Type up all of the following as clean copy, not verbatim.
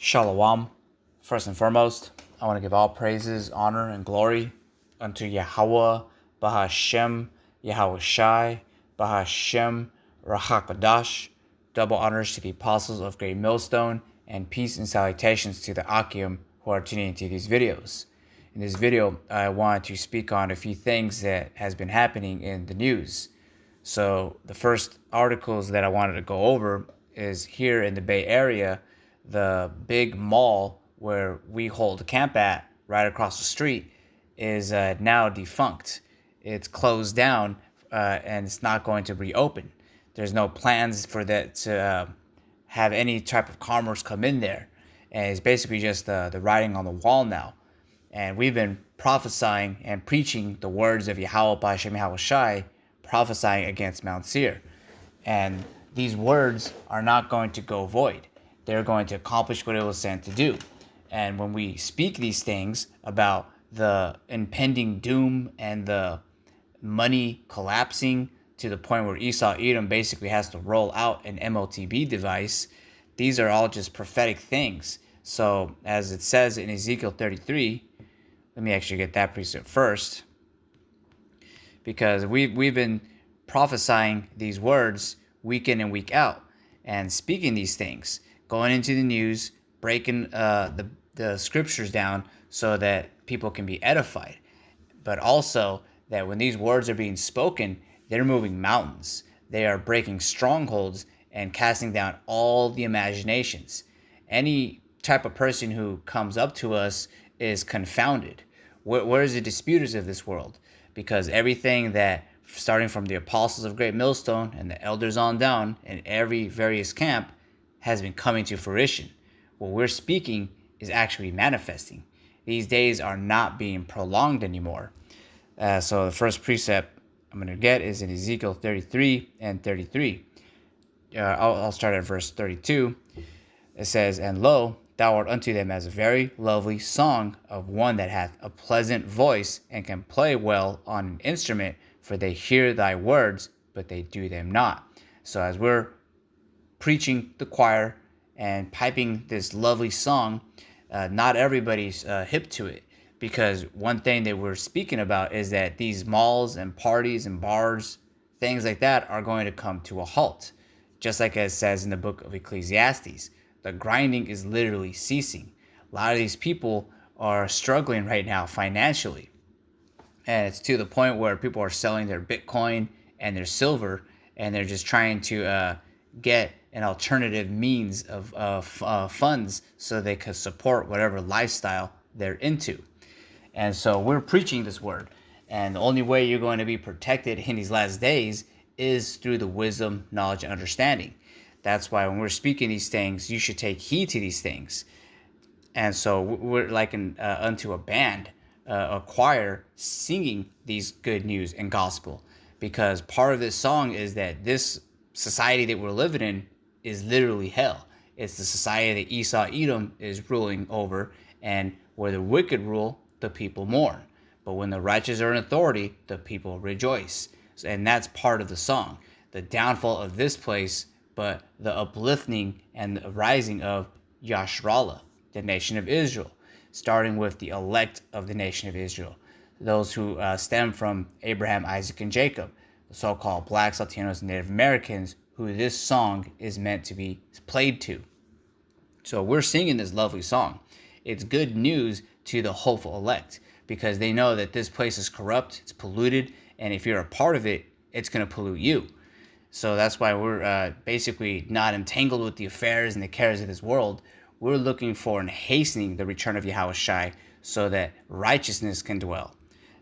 Shalom. First and foremost, I want to give all praises, honor, and glory unto Yahweh, Bahashem, Yahweh Shai, Bahashem, Rahakadash. Double honors to the apostles of Great Millstone, and peace and salutations to the Akim who are tuning into these videos. In this video, I want to speak on a few things that has been happening in the news. So the first articles that I wanted to go over is here in the Bay Area, the big mall where we hold camp at right across the street is now defunct. It's closed down and it's not going to reopen. There's no plans for that to have any type of commerce come in there. And it's basically just the writing on the wall now. And we've been prophesying and preaching the words of Yahweh B'Hashem Yahweh Shai, prophesying against Mount Seir. And these words are not going to go void. They're going to accomplish what it was sent to do. And when we speak these things about the impending doom and the money collapsing to the point where Esau Edom basically has to roll out an MOTB device, these are all just prophetic things. So as it says in Ezekiel 33, let me actually get that precept first, because we've been prophesying these words week in and week out and speaking these things, going into the news, breaking the scriptures down so that people can be edified. But also that when these words are being spoken, they're moving mountains. They are breaking strongholds and casting down all the imaginations. Any type of person who comes up to us is confounded. Where's the disputers of this world? Because everything that, starting from the apostles of Great Millstone and the elders on down in every various camp, has been coming to fruition. What we're speaking is actually manifesting. These days are not being prolonged anymore. So the first precept I'm going to get is in Ezekiel 33 and 33. I'll start at verse 32. It says, "And lo, thou art unto them as a very lovely song of one that hath a pleasant voice and can play well on an instrument, for they hear thy words, but they do them not." So as we're preaching the choir and piping this lovely song, not everybody's hip to it, because one thing that we're speaking about is that these malls and parties and bars, things like that, are going to come to a halt. Just like it says in the book of Ecclesiastes, the grinding is literally ceasing. A lot of these people are struggling right now financially, and it's to the point where people are selling their Bitcoin and their silver, and they're just trying to get an alternative means of funds so they could support whatever lifestyle they're into. And so we're preaching this word, and the only way you're going to be protected in these last days is through the wisdom, knowledge, and understanding. That's why when we're speaking these things, you should take heed to these things. And so we're like unto a band, a choir, singing these good news and gospel, because part of this song is that this society that we're living in is literally hell. It's the society that Esau Edom is ruling over, and where the wicked rule, the people mourn. But when the righteous are in authority, the people rejoice. And that's part of the song. The downfall of this place, but the uplifting and the rising of Yashrallah, the nation of Israel, starting with the elect of the nation of Israel, those who stem from Abraham, Isaac, and Jacob, the so-called blacks, Latinos, and Native Americans, who this song is meant to be played to. So we're singing this lovely song. It's good news to the hopeful elect, because they know that this place is corrupt, it's polluted, and if you're a part of it, it's going to pollute you. So that's why we're basically not entangled with the affairs and the cares of this world. We're looking for and hastening the return of Yahweh Shai so that righteousness can dwell.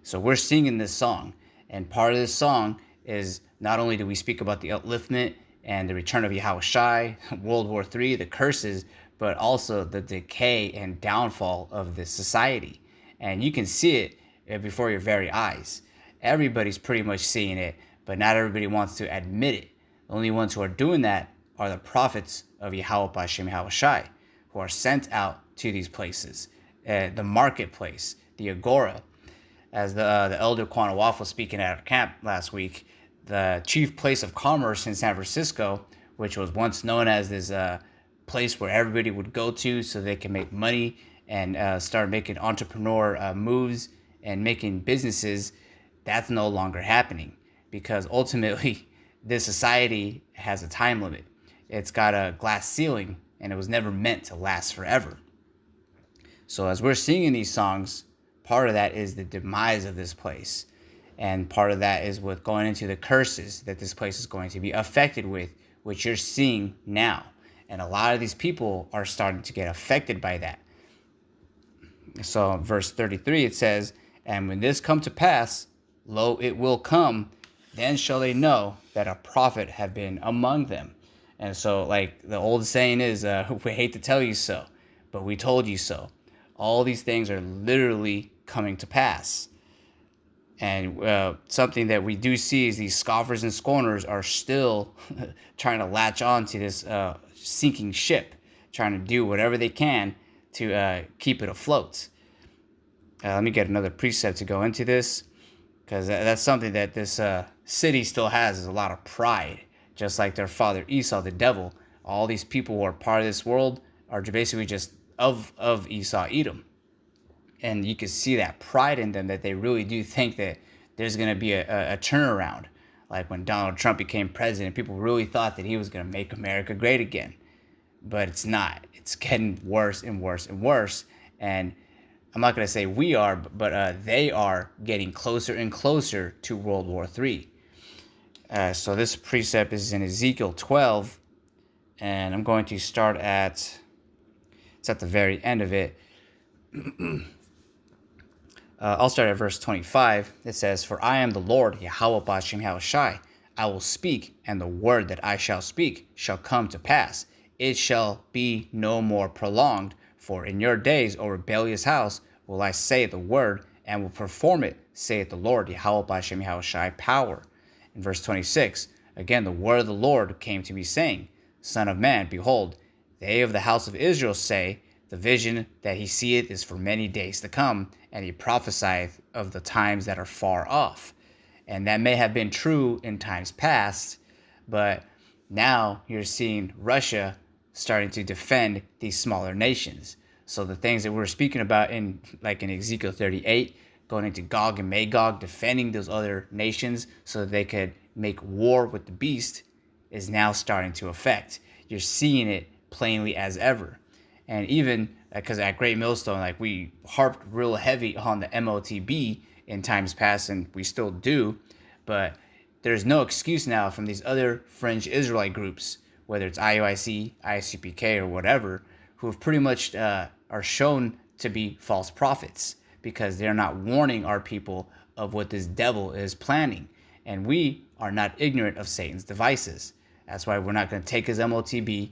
So we're singing this song, and part of this song is not only do we speak about the upliftment and the return of Yahweh Shai, World War III, the curses, but also the decay and downfall of this society. And you can see it before your very eyes. Everybody's pretty much seeing it, but not everybody wants to admit it. The only ones who are doing that are the prophets of Yahweh B'Hashem Yahweh Shai, who are sent out to these places, the marketplace, the agora. As the elder Quanawaf was speaking at our camp last week, the chief place of commerce in San Francisco, which was once known as this place where everybody would go to so they can make money and start making entrepreneur moves and making businesses, that's no longer happening, because ultimately this society has a time limit. It's got a glass ceiling, and it was never meant to last forever. So as we're singing these songs, part of that is the demise of this place. And part of that is with going into the curses that this place is going to be affected with, which you're seeing now. And a lot of these people are starting to get affected by that. So verse 33, it says, "And when this come to pass, lo, it will come, then shall they know that a prophet have been among them." And so, like the old saying is, we hate to tell you so, but we told you so. All these things are literally coming to pass. And something that we do see is these scoffers and scorners are still trying to latch on to this sinking ship, trying to do whatever they can to keep it afloat. Let me get another precept to go into this, because that's something that this city still has, is a lot of pride. Just like their father Esau, the devil, all these people who are part of this world are basically just of Esau, Edom. And you can see that pride in them, that they really do think that there's going to be a turnaround. Like when Donald Trump became president, people really thought that he was going to make America great again. But it's not. It's getting worse and worse and worse. And I'm not going to say we are, but they are getting closer and closer to World War III. So this precept is in Ezekiel 12. And I'm going to start it's at the very end of it. I'll start at verse 25. It says, "For I am the Lord, Yahweh Ba'ashem Yahushai. I will speak, and the word that I shall speak shall come to pass. It shall be no more prolonged. For in your days, O rebellious house, will I say the word, and will perform it, saith the Lord, Yahweh Ba'ashem Yahushai, power." In verse 26, again, the word of the Lord came to me, saying, "Son of man, behold, they of the house of Israel say, the vision that he seeth is for many days to come, and he prophesieth of the times that are far off." And that may have been true in times past, but now you're seeing Russia starting to defend these smaller nations. So the things that we're speaking about in Ezekiel 38, going into Gog and Magog, defending those other nations so that they could make war with the beast, is now starting to affect. You're seeing it plainly as ever. And even because at Great Millstone, we harped real heavy on the MOTB in times past, and we still do, but there's no excuse now from these other fringe Israelite groups, whether it's IUIC, ISUPK, or whatever, who have pretty much are shown to be false prophets, because they're not warning our people of what this devil is planning. And we are not ignorant of Satan's devices. That's why we're not going to take his MOTB,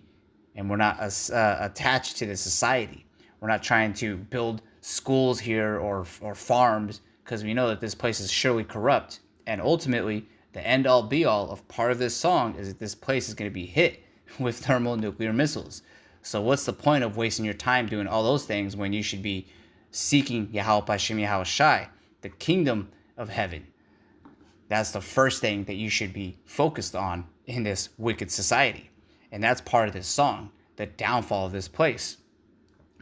and we're not attached to the society. We're not trying to build schools here or farms, because we know that this place is surely corrupt. And ultimately, the end-all be-all of part of this song is that this place is going to be hit with thermonuclear missiles. So what's the point of wasting your time doing all those things when you should be seeking Yahweh Ba'ashem Yahushai, the kingdom of heaven? That's the first thing that you should be focused on in this wicked society. And that's part of this song, the downfall of this place.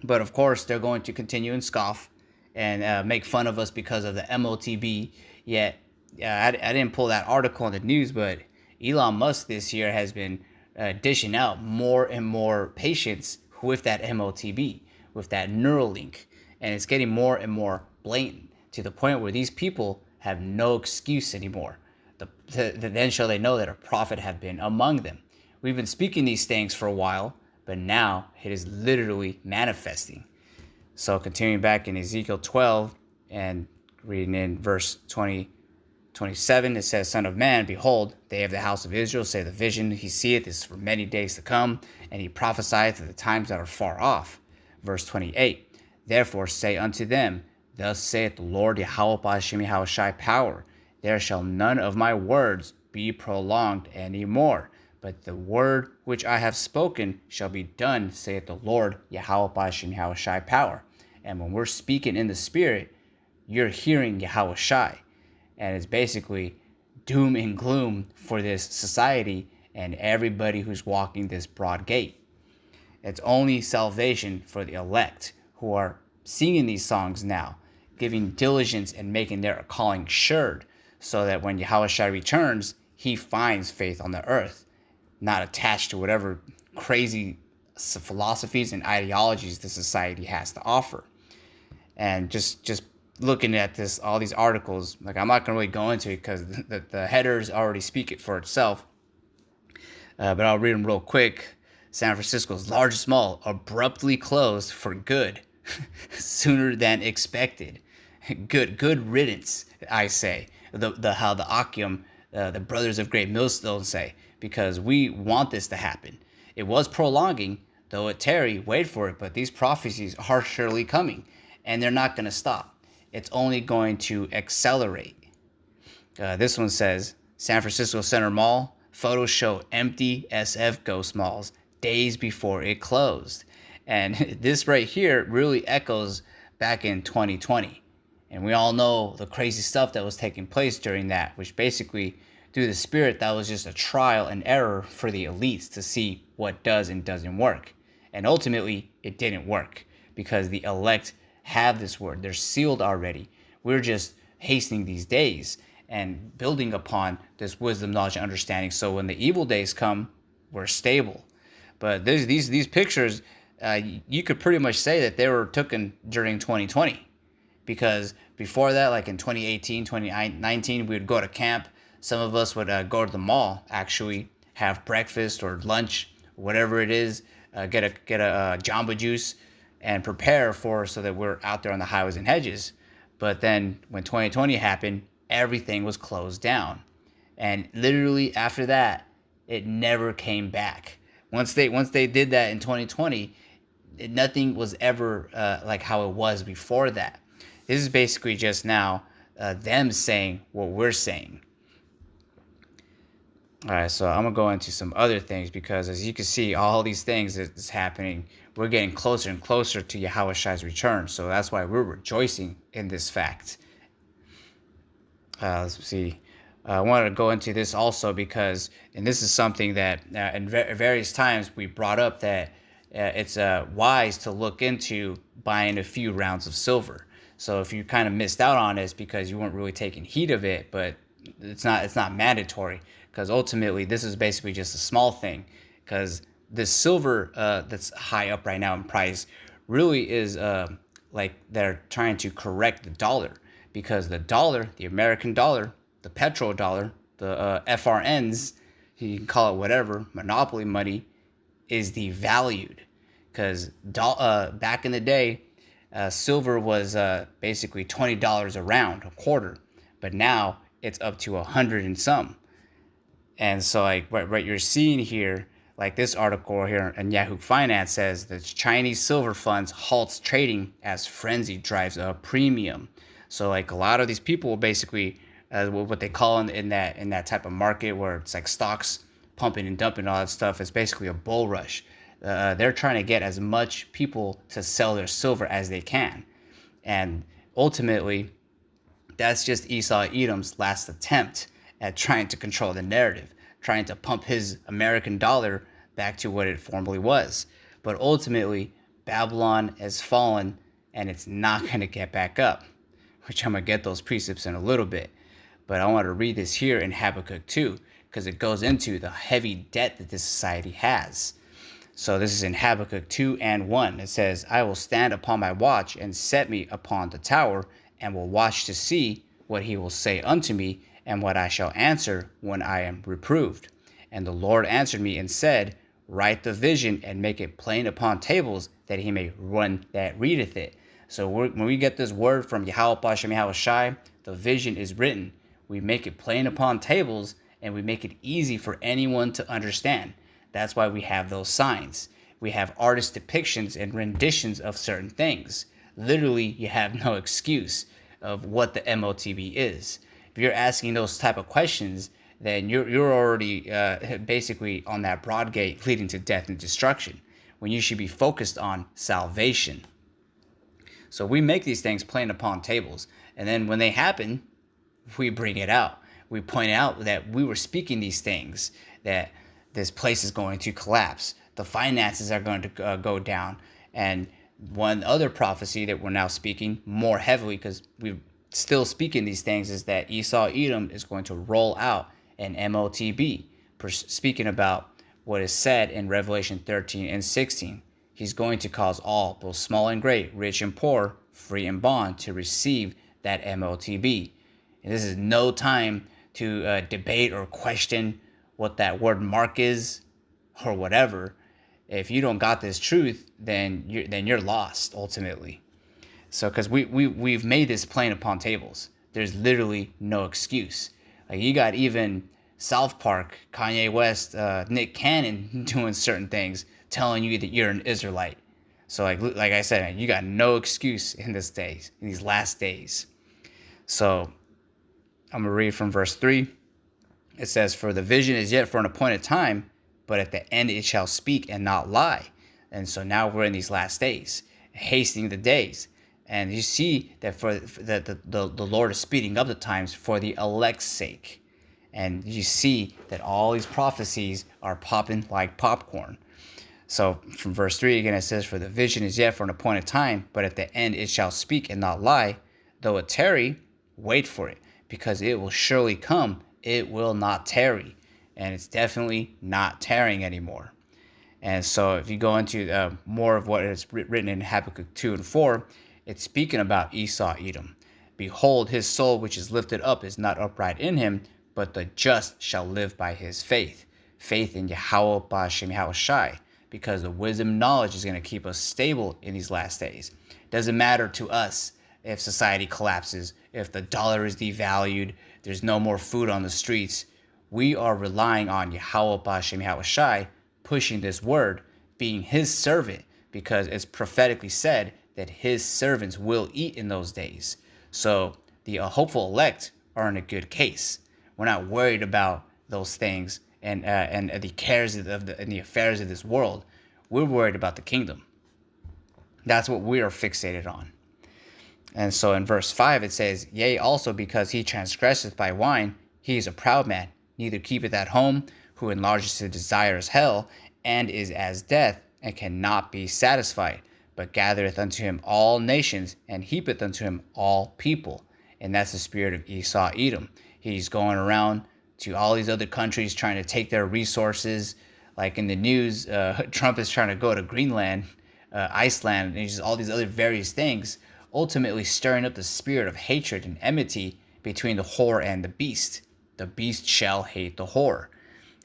But of course, they're going to continue and scoff and make fun of us because of the MOTB. Yet, I didn't pull that article in the news, but Elon Musk this year has been dishing out more and more patients with that MOTB, with that Neuralink. And it's getting more and more blatant, to the point where these people have no excuse anymore. Then shall they know that a prophet have been among them. We've been speaking these things for a while, but now it is literally manifesting. So continuing back in Ezekiel 12 and reading in verse 27, it says, "Son of man, behold, they of the house of Israel say the vision he seeth is for many days to come, and he prophesieth of the times that are far off." Verse 28, "Therefore say unto them, Thus saith the Lord Yahweh Ba'ashem Yahushai, power, there shall none of my words be prolonged any more. But the word which I have spoken shall be done, saith the Lord Yahweh Ba'ashem Yahushai, power." And when we're speaking in the spirit, you're hearing Yahushai. And it's basically doom and gloom for this society and everybody who's walking this broad gate. It's only salvation for the elect who are singing these songs now, giving diligence and making their calling sure, so that when Yahushua returns, he finds faith on the earth, not attached to whatever crazy philosophies and ideologies the society has to offer. And just looking at this, all these articles, like I'm not gonna really go into it because the headers already speak it for itself. But I'll read them real quick. San Francisco's largest mall abruptly closed for good, sooner than expected. Good riddance, I say. How the Akim, the Brothers of Great Millstone say, because we want this to happen. It was prolonging, though it tarry, wait for it, but these prophecies are surely coming, and they're not going to stop. It's only going to accelerate. This one says, San Francisco Center Mall, photos show empty SF ghost malls days before it closed. And this right here really echoes back in 2020. And we all know the crazy stuff that was taking place during that, which basically, through the Spirit, that was just a trial and error for the elites to see what does and doesn't work. And ultimately, it didn't work because the elect have this word. They're sealed already. We're just hastening these days and building upon this wisdom, knowledge, and understanding. So when the evil days come, we're stable. But these pictures, you could pretty much say that they were taken during 2020. Because before that, like in 2018, 2019, we would go to camp. Some of us would go to the mall, actually, have breakfast or lunch, whatever it is, get a Jamba Juice, and prepare so that we're out there on the highways and hedges. But then when 2020 happened, everything was closed down. And literally after that, it never came back. Once they did that in 2020, nothing was ever like how it was before that. This is basically just now them saying what we're saying. All right, so I'm going to go into some other things because as you can see, all these things that's happening, we're getting closer and closer to Yahushua's return. So that's why we're rejoicing in this fact. Let's see. I wanted to go into this also because, and this is something that in various times we brought up, that it's wise to look into buying a few rounds of silver. So if you kind of missed out on this because you weren't really taking heed of it, but it's not mandatory, because ultimately this is basically just a small thing, because this silver that's high up right now in price really is like they're trying to correct the dollar, because the dollar, the American dollar, the petrodollar, the FRNs, you can call it whatever, monopoly money, is devalued. Because back in the day, silver was basically $20 a round, a quarter, but now it's up to 100 and some. And so like what you're seeing here, like this article here in Yahoo Finance says that Chinese silver funds halts trading as frenzy drives a premium. So like a lot of these people basically, what they call in that type of market where it's like stocks pumping and dumping, all that stuff, it's basically a bull rush. They're trying to get as much people to sell their silver as they can. And ultimately, that's just Esau Edom's last attempt at trying to control the narrative, trying to pump his American dollar back to what it formerly was. But ultimately, Babylon has fallen and it's not going to get back up, which I'm going to get those precepts in a little bit. But I want to read this here in Habakkuk 2 because it goes into the heavy debt that this society has. So this is in Habakkuk 2 and 1. It says, I will stand upon my watch and set me upon the tower, and will watch to see what he will say unto me, and what I shall answer when I am reproved. And the Lord answered me and said, write the vision and make it plain upon tables, that he may run that readeth it. So when we get this word from Yahweh Bashem Yahushai, the vision is written. We make it plain upon tables, and we make it easy for anyone to understand. That's why we have those signs. We have artist depictions and renditions of certain things. Literally, you have no excuse of what the MOTB is. If you're asking those type of questions, then you're already basically on that broad gate leading to death and destruction, when you should be focused on salvation. So we make these things plain upon tables, and then when they happen, we bring it out. We point out that we were speaking these things, that this place is going to collapse. The finances are going to go down. And one other prophecy that we're now speaking more heavily, because we're still speaking these things, is that Esau Edom is going to roll out an MOTB, speaking about what is said in Revelation 13 and 16. He's going to cause all, both small and great, rich and poor, free and bond, to receive that MOTB. And this is no time to debate or question what that word mark is or whatever. If you don't got this truth, then you're lost ultimately. So, because we've made this plain upon tables. There's literally no excuse. Like, you got even South Park, Kanye West, Nick Cannon doing certain things, telling you that you're an Israelite. So like I said, man, you got no excuse in these last days. So I'm gonna read from verse 3. It says, "For the vision is yet for an appointed time, but at the end it shall speak and not lie." And so now we're in these last days, hastening the days. And you see that the Lord is speeding up the times for the elect's sake. And you see that all these prophecies are popping like popcorn. So from verse 3 again, it says, "For the vision is yet for an appointed time, but at the end it shall speak and not lie. Though it tarry, wait for it, because it will surely come. It will not tarry." And it's definitely not tarrying anymore. And so if you go into more of what is written in Habakkuk 2 and 4, it's speaking about Esau Edom. "Behold, his soul which is lifted up is not upright in him, but the just shall live by his faith." Faith in Yahweh Ba'ashem Yahushai, because the wisdom and knowledge is going to keep us stable in these last days. Doesn't matter to us if society collapses, if the dollar is devalued, there's no more food on the streets. We are relying on Yahweh Ba'ashem Yahushai, pushing this word, being his servant, because it's prophetically said that his servants will eat in those days. So the hopeful elect are in a good case. We're not worried about those things and the cares and the affairs of this world. We're worried about the kingdom. That's what we are fixated on. And so in verse 5 it says, "Yea, also because he transgresseth by wine, he is a proud man, neither keepeth at home, who enlarges his desires hell, and is as death, and cannot be satisfied, but gathereth unto him all nations, and heapeth unto him all people." And that's the spirit of Esau Edom. He's going around to all these other countries trying to take their resources. Like in the news, Trump is trying to go to Greenland, Iceland, and just all these other various things, ultimately stirring up the spirit of hatred and enmity between the whore and the beast. The beast shall hate the whore.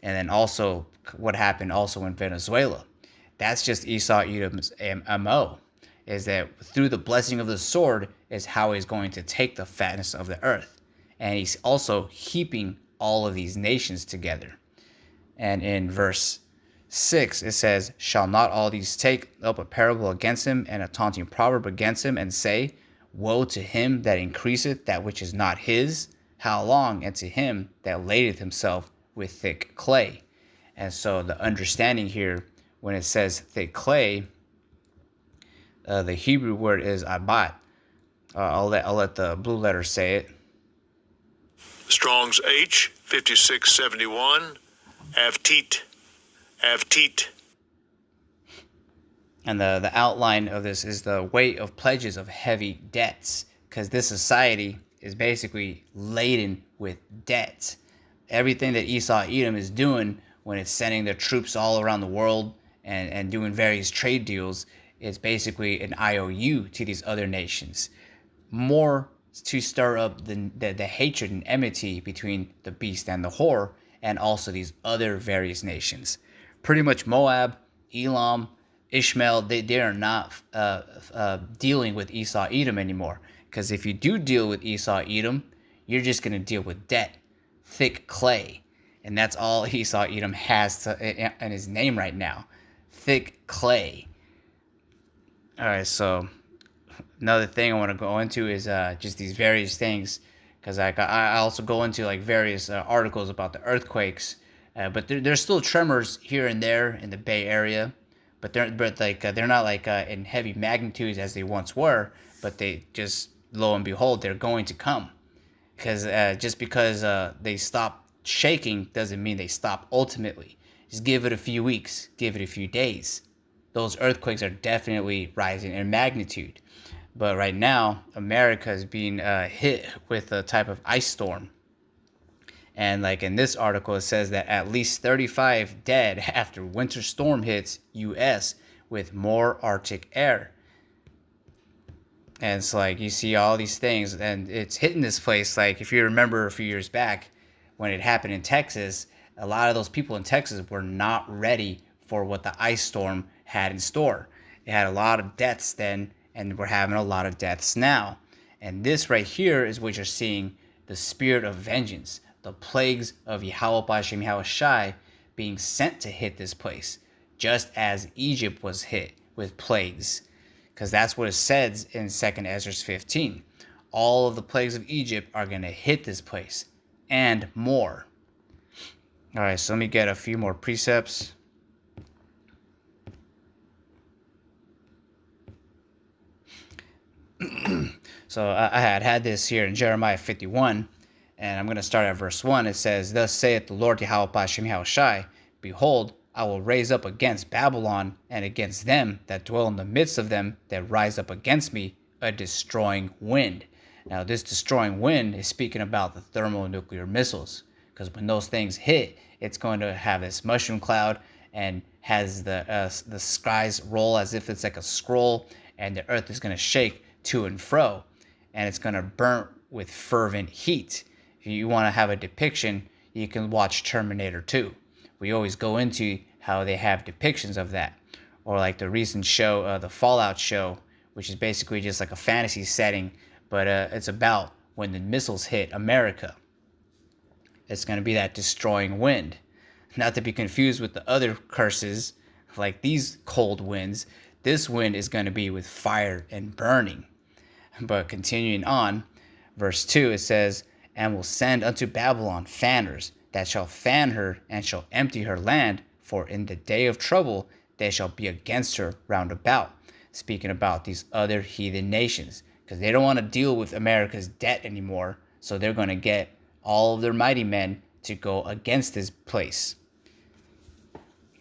And then also what happened also in Venezuela. That's just Esau Edom's MO, is that through the blessing of the sword is how he's going to take the fatness of the earth. And he's also heaping all of these nations together. And in verse 6, it says, "Shall not all these take up a parable against him, and a taunting proverb against him, and say, Woe to him that increaseth that which is not his? How long? And to him that ladeth himself with thick clay." And so the understanding here, when it says thick clay, the Hebrew word is abat. I'll let the blue letter say it. Strong's H 5671, avtit. And the outline of this is the weight of pledges of heavy debts, because this society is basically laden with debt. Everything that Esau Edom is doing when it's sending their troops all around the world and doing various trade deals is basically an IOU to these other nations. More to stir up the hatred and enmity between the beast and the whore, and also these other various nations. Pretty much Moab, Elam, Ishmael, they are not dealing with Esau Edom anymore. Because if you do deal with Esau Edom, you're just going to deal with debt, thick clay. And that's all Esau Edom has in his name right now. Thick clay. All right, so another thing I want to go into is just these various things, because I also go into like various articles about the earthquakes, but there's still tremors here and there in the Bay Area, but they're not like in heavy magnitudes as they once were, but they just, lo and behold, they're going to come, because just because they stop shaking doesn't mean they stop ultimately. Just give it a few weeks, give it a few days. Those earthquakes are definitely rising in magnitude. But right now, America is being hit with a type of ice storm. And like in this article, it says that at least 35 dead after winter storm hits U.S. with more Arctic air. And it's like you see all these things, and it's hitting this place. Like if you remember a few years back when it happened in Texas, a lot of those people in Texas were not ready for what the ice storm had in store. It had a lot of deaths then, and we're having a lot of deaths now. And this right here is what you're seeing, the spirit of vengeance, the plagues of Yahweh B'Shem Yahweh Shai being sent to hit this place, just as Egypt was hit with plagues. Because that's what it says in 2nd Ezra 15. All of the plagues of Egypt are going to hit this place, and more. All right, so let me get a few more precepts. So I had this here in Jeremiah 51, and I'm going to start at verse 1. It says, "Thus saith the Lord Yahweh B'Shem Yahweh Shai, Behold, I will raise up against Babylon and against them that dwell in the midst of them that rise up against me a destroying wind." Now, this destroying wind is speaking about the thermonuclear missiles, because when those things hit, it's going to have this mushroom cloud and has the skies roll as if it's like a scroll, and the earth is going to shake to and fro, and it's going to burn with fervent heat. If you want to have a depiction, you can watch Terminator 2. We always go into how they have depictions of that. Or like the recent show, the Fallout show, which is basically just like a fantasy setting, but it's about when the missiles hit America. It's going to be that destroying wind. Not to be confused with the other curses, like these cold winds. This wind is going to be with fire and burning. But continuing on, verse 2, it says, "And will send unto Babylon fanners, that shall fan her and shall empty her land, for in the day of trouble they shall be against her round about." Speaking about these other heathen nations, because they don't want to deal with America's debt anymore, so they're going to get all of their mighty men to go against this place.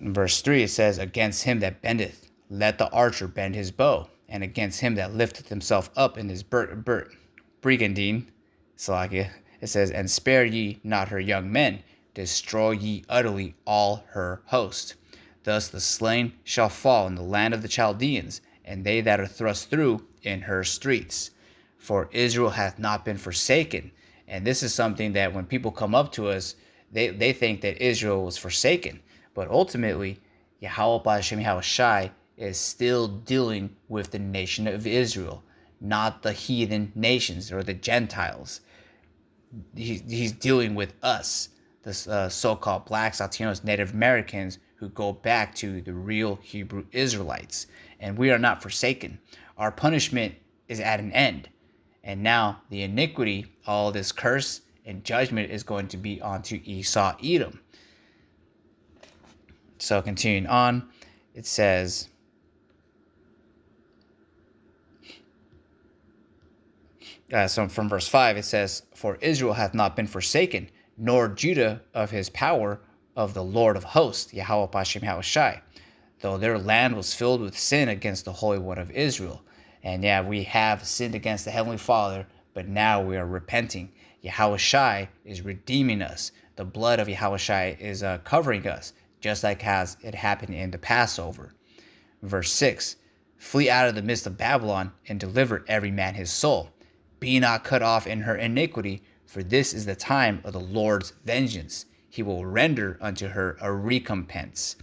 In verse 3, it says, "Against him that bendeth, let the archer bend his bow, and against him that lifteth himself up in his brigandine, Salakia," it says, "and spare ye not her young men, destroy ye utterly all her host. Thus the slain shall fall in the land of the Chaldeans, and they that are thrust through in her streets. For Israel hath not been forsaken." And this is something that when people come up to us, they think that Israel was forsaken. But ultimately, Yahweh B'Shem Yahweh Shai is still dealing with the nation of Israel, not the heathen nations or the Gentiles. He's dealing with us, the so-called blacks, Latinos, Native Americans who go back to the real Hebrew Israelites. And we are not forsaken. Our punishment is at an end. And now the iniquity, all this curse and judgment is going to be onto Esau, Edom. So continuing on, it says, so from verse 5, it says, "For Israel hath not been forsaken, nor Judah of his power of the Lord of hosts, Yahweh B'Shem Yahweh Shai, though their land was filled with sin against the Holy One of Israel." And yeah, we have sinned against the Heavenly Father, but now we are repenting. Yahweh Shai is redeeming us. The blood of Yahweh Shai is covering us, just like as it happened in the Passover. Verse 6, "Flee out of the midst of Babylon, and deliver every man his soul. Be not cut off in her iniquity, for this is the time of the Lord's vengeance. He will render unto her a recompense.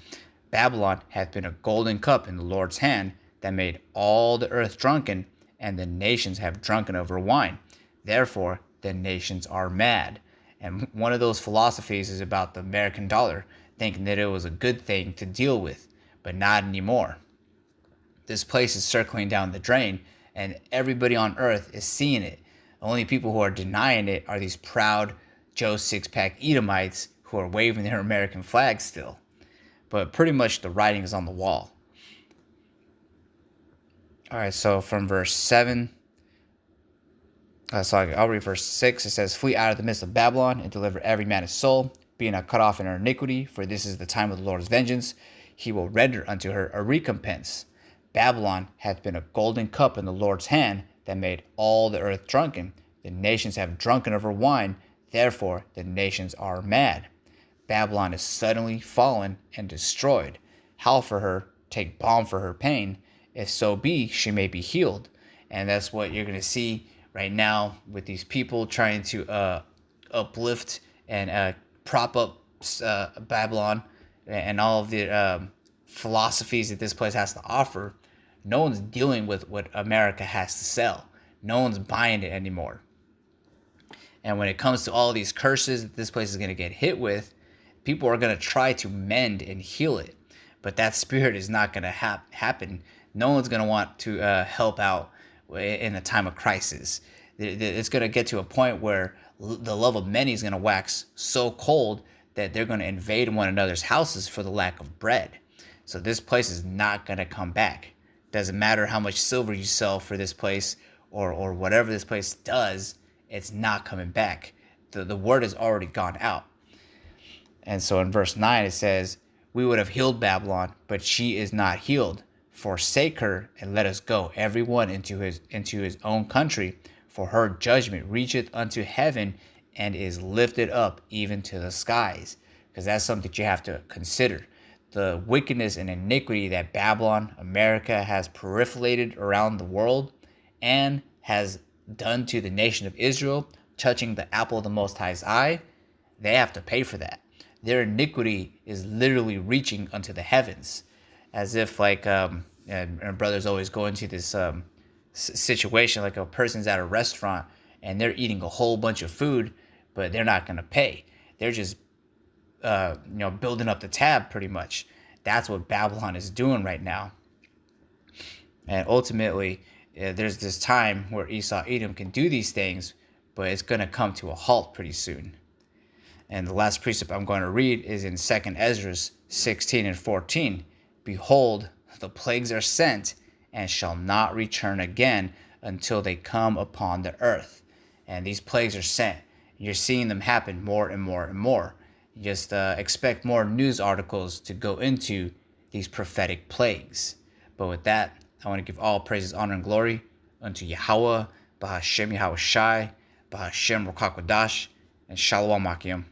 Babylon hath been a golden cup in the Lord's hand, that made all the earth drunken, and the nations have drunken of her wine. Therefore the nations are mad." And one of those philosophies is about the American dollar, thinking that it was a good thing to deal with, but not anymore. This place is circling down the drain, and everybody on earth is seeing it. The only people who are denying it are these proud Joe Sixpack Edomites who are waving their American flag still. But pretty much the writing is on the wall. All right, so from verse 7, I'll read verse 6. It says, "Flee out of the midst of Babylon, and deliver every man his soul. being a cut off in her iniquity, for this is the time of the Lord's vengeance. He will render unto her a recompense. Babylon hath been a golden cup in the Lord's hand, that made all the earth drunken. The nations have drunken of her wine, therefore the nations are mad. Babylon is suddenly fallen and destroyed. Howl for her, take balm for her pain, if so be she may be healed. And that's what you're going to see right now with these people trying to uplift and prop up Babylon and all of the philosophies that this place has to offer. No one's dealing with what America has to sell. No one's buying it anymore. And when it comes to all these curses that this place is going to get hit with, people are going to try to mend and heal it. But that spirit is not going to happen. No one's going to want to help out in a time of crisis. It's going to get to a point where the love of many is going to wax so cold that they're going to invade one another's houses for the lack of bread. So this place is not going to come back. Doesn't matter how much silver you sell for this place or whatever this place does, it's not coming back. The word has already gone out. And so in verse 9 it says, we would have healed Babylon, but she is not healed. Forsake her and let us go, every one into his own country, for her judgment reacheth unto heaven and is lifted up even to the skies. Because that's something that you have to consider. The wickedness and iniquity that Babylon, America, has proliferated around the world and has done to the nation of Israel, touching the apple of the Most High's eye, they have to pay for that. Their iniquity is literally reaching unto the heavens, as if and brothers always go into this situation like a person's at a restaurant and they're eating a whole bunch of food, but they're not going to pay. They're just building up the tab pretty much. That's what Babylon is doing right now. And ultimately, there's this time where Esau Edom can do these things, but it's going to come to a halt pretty soon. And the last precept I'm going to read is in 2 Ezra 16 and 14. Behold, the plagues are sent, and shall not return again until they come upon the earth. And these plagues are sent. You're seeing them happen more and more and more. You just expect more news articles to go into these prophetic plagues. But with that, I want to give all praises, honor, and glory unto Yahweh, Bahashem Yahweh Shai, Bahashem Ruach HaKodesh, and Shalom Akim.